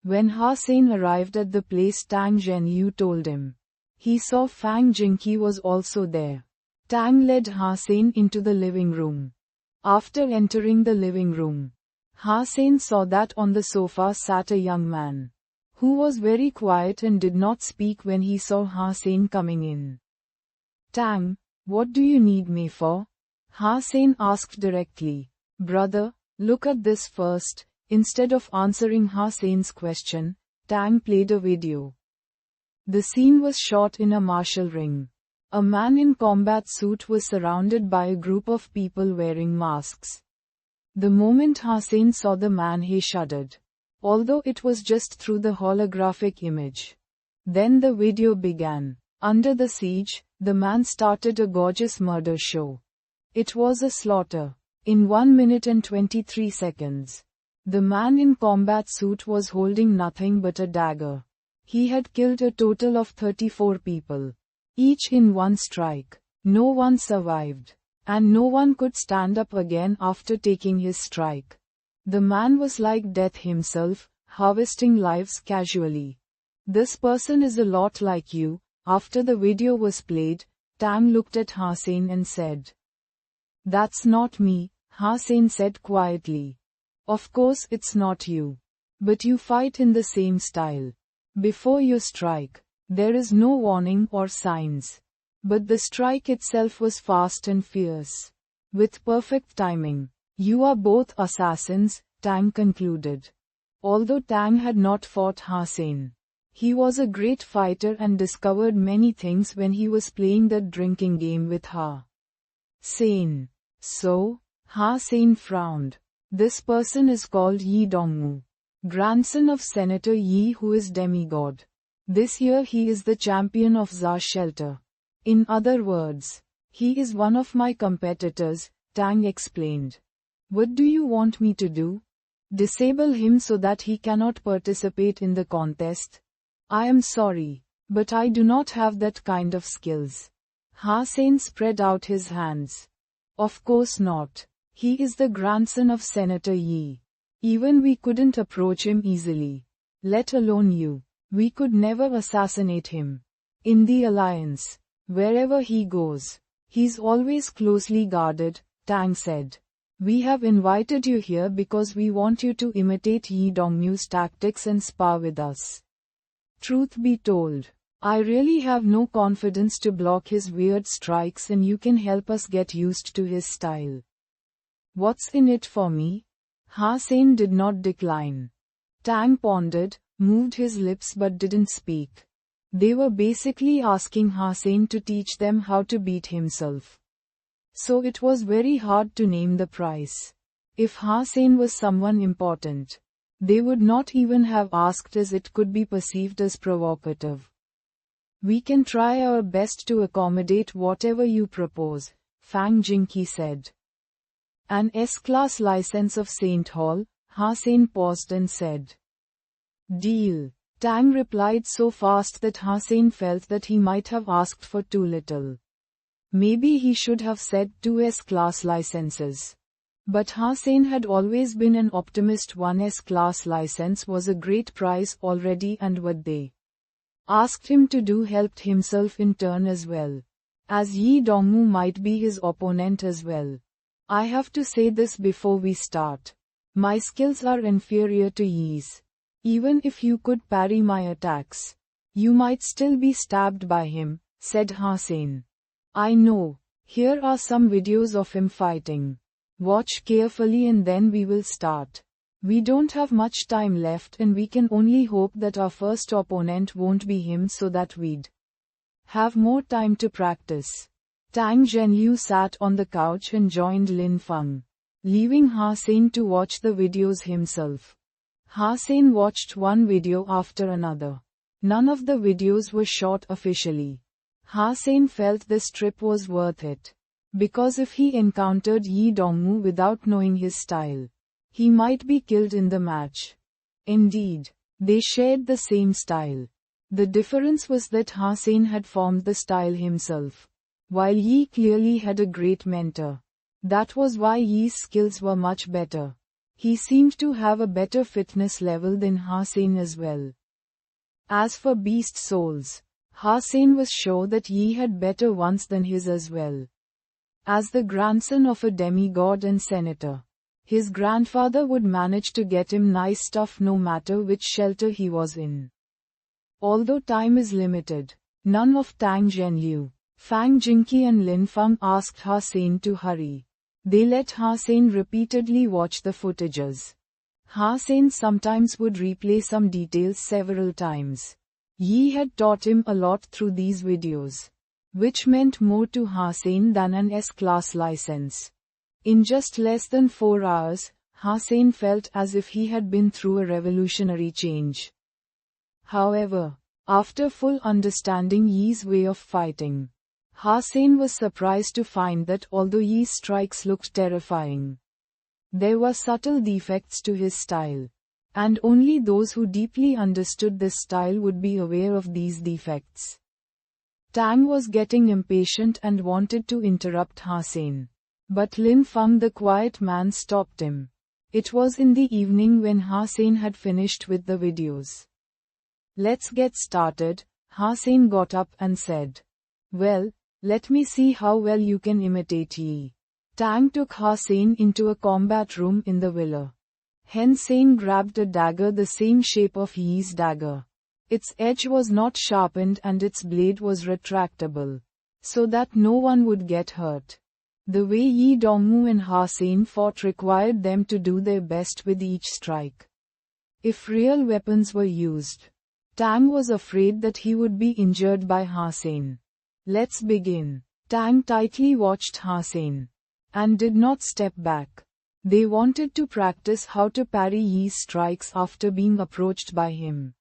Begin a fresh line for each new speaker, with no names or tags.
When Ha-Sein arrived at the place, Tang Zhenyu told him. He saw Fang Jingqi was also there. Tang led Ha-Sein into the living room. After entering the living room, Ha-Sein saw that on the sofa sat a young man, who was very quiet and did not speak when he saw Ha-Sein coming in. Tang, what do you need me for? Ha-Sein asked directly. Brother, look at this first. Instead of answering Ha-Sein's question, Tang played a video. The scene was shot in a martial ring. A man in combat suit was surrounded by a group of people wearing masks. The moment Ha-Sein saw the man, he shuddered, although it was just through the holographic image. Then the video began. Under the siege, the man started a gorgeous murder show. It was a slaughter. In 1 minute and 23 seconds. The man in combat suit was holding nothing but a dagger. He had killed a total of 34 people. Each in one strike. No one survived. And no one could stand up again after taking his strike. The man was like death himself, harvesting lives casually. This person is a lot like you. After the video was played, Tang looked at Ha-Sein and said. That's not me, Ha-Sein said quietly. Of course it's not you. But you fight in the same style. Before you strike, there is no warning or signs. But the strike itself was fast and fierce. With perfect timing. You are both assassins, Tang concluded. Although Tang had not fought Ha-Sein, he was a great fighter and discovered many things when he was playing that drinking game with Ha-Sein. So, Ha-Sein frowned. This person is called Yi Dongmu, grandson of Senator Yi, who is demigod. This year he is the champion of Za Shelter. In other words, he is one of my competitors, Tang explained. What do you want me to do? Disable him so that he cannot participate in the contest? I am sorry, but I do not have that kind of skills. Ha-Sein spread out his hands. Of course not. He is the grandson of Senator Yi. Even we couldn't approach him easily. Let alone you. We could never assassinate him. In the alliance, wherever he goes, he's always closely guarded, Tang said. We have invited you here because we want you to imitate Yi Dongmu's tactics and spar with us. Truth be told, I really have no confidence to block his weird strikes, and you can help us get used to his style. What's in it for me? Ha-Sein did not decline. Tang pondered, moved his lips but didn't speak. They were basically asking Ha-Sein to teach them how to beat himself. So it was very hard to name the price. If Ha-Sein was someone important, they would not even have asked, as it could be perceived as provocative. We can try our best to accommodate whatever you propose, Fang Jingqi said. An S-class license of Saint Hall, Ha-Sein paused and said. Deal. Tang replied so fast that Ha-Sein felt that he might have asked for too little. Maybe he should have said 2 S-class licenses. But Ha-Sein had always been an optimist. 1 S-class license was a great price already, and what they asked him to do helped himself in turn as well. As Yi Dongmu might be his opponent as well. I have to say this before we start. My skills are inferior to Yi's. Even if you could parry my attacks, you might still be stabbed by him, said Ha-Sein. I know. Here are some videos of him fighting. Watch carefully and then we will start. We don't have much time left and we can only hope that our first opponent won't be him so that we'd have more time to practice. Tang Zhenyu sat on the couch and joined Lin Feng, leaving Ha-Sein to watch the videos himself. Ha-Sein watched one video after another. None of the videos were shot officially. Ha-Sein felt this trip was worth it. Because if he encountered Yi Dongmu without knowing his style, he might be killed in the match. Indeed, they shared the same style. The difference was that Ha-Sein had formed the style himself, while Yi clearly had a great mentor. That was why Yi's skills were much better. He seemed to have a better fitness level than Hossein as well. As for beast souls, Hossein was sure that Yi had better ones than his as well. As the grandson of a demigod and senator, his grandfather would manage to get him nice stuff no matter which shelter he was in. Although time is limited, none of Tang Zhenyu, Fang Jingqi and Lin Feng asked Hossein to hurry. They let Hossein repeatedly watch the footages. Hossein sometimes would replay some details several times. Yi had taught him a lot through these videos, which meant more to Hossein than an S-class license. In just less than 4 hours, Hossein felt as if he had been through a revolutionary change. However, after full understanding Yi's way of fighting, Hossein was surprised to find that although Yi's strikes looked terrifying, there were subtle defects to his style, and only those who deeply understood this style would be aware of these defects. Tang was getting impatient and wanted to interrupt Hossein, but Lin Feng the quiet man stopped him. It was in the evening when Hossein had finished with the videos. "Let's get started," Hossein got up and said. "Well, let me see how well you can imitate Yi." Tang took Hossein into a combat room in the villa. Hossein grabbed a dagger the same shape of Yi's dagger. Its edge was not sharpened and its blade was retractable, so that no one would get hurt. The way Yi Dongmu and Hossein fought required them to do their best with each strike. If real weapons were used, Tang was afraid that he would be injured by Hossein. "Let's begin." Tang tightly watched Hossein, and did not step back. They wanted to practice how to parry Yi's strikes after being approached by him.